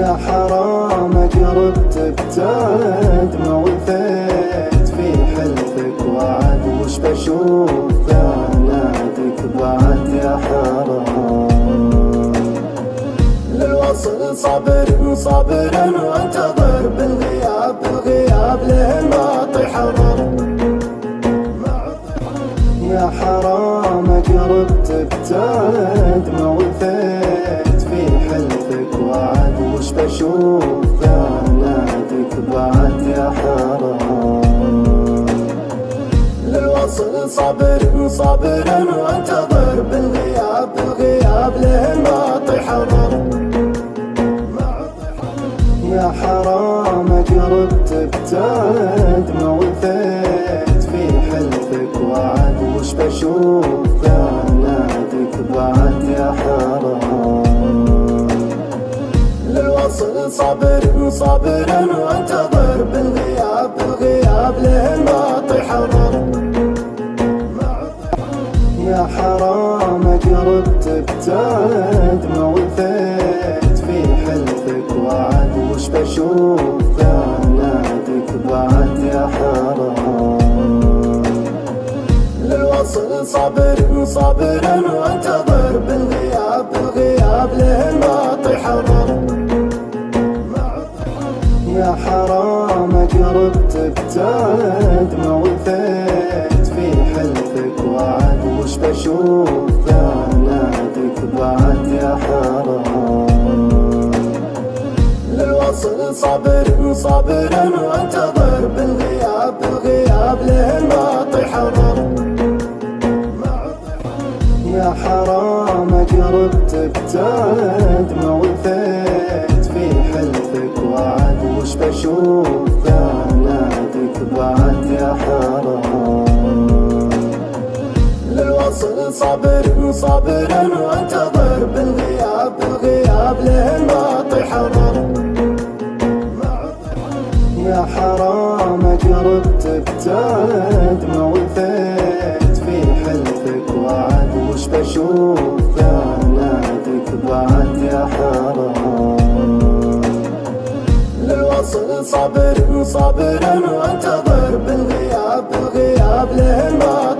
يا حرام قربت ابتعد، ما وفيت في حلفك وعد، وش بشوف ذناتك بعد يا حرام. للوصل صابر صابرا وانتظر، بالغياب بالغياب لين ما طيح الضر. يا حرام قربت ابتعد، ما وفيت في حلفك وعد، وش بشوف ذناتك بعد يا حرام. للوصل صابر صابرا وانتظر، بالغياب بالغياب لين ما طيح الضر. يا حرام قربت ابتعد، ما وفيت في حلفك وعد، وش بشوف ذناتك بعد يا حرام. للوصل صابر صابرا وانتظر، بالغياب بالغياب لين ما طيح الضر. يا حرام قربت ابتعد، ما وفيت في حلفك وعد، وش بشوف ذناتك بعد يا حرام. للوصل صابر صابرا وانتظر، بالغياب بالغياب لين ما طيح الضر. يا حرام قربت ابتعد، ما وفيت في حلفك وعد، وش بشوف ذناتك بعد يا حرام. للوصل صابر صابرا وانتظر، بالغياب بالغياب لين ما طيح الضر. يا حرام قربت ابتعد، ما وفيت في حلفك وعد، وش بشوف ذناتك بعد يا حرام. للوصل صابر صابرا وانتظر، بالغياب بالغياب لين ما طيح الضر. يا حرام قربت ابتعد، ما وفيت في حلفك وعد، وش بشوف ذناتك بعد يا حرام. للوصل صابر صابرا وانتظر، بالغياب بالغياب لين ما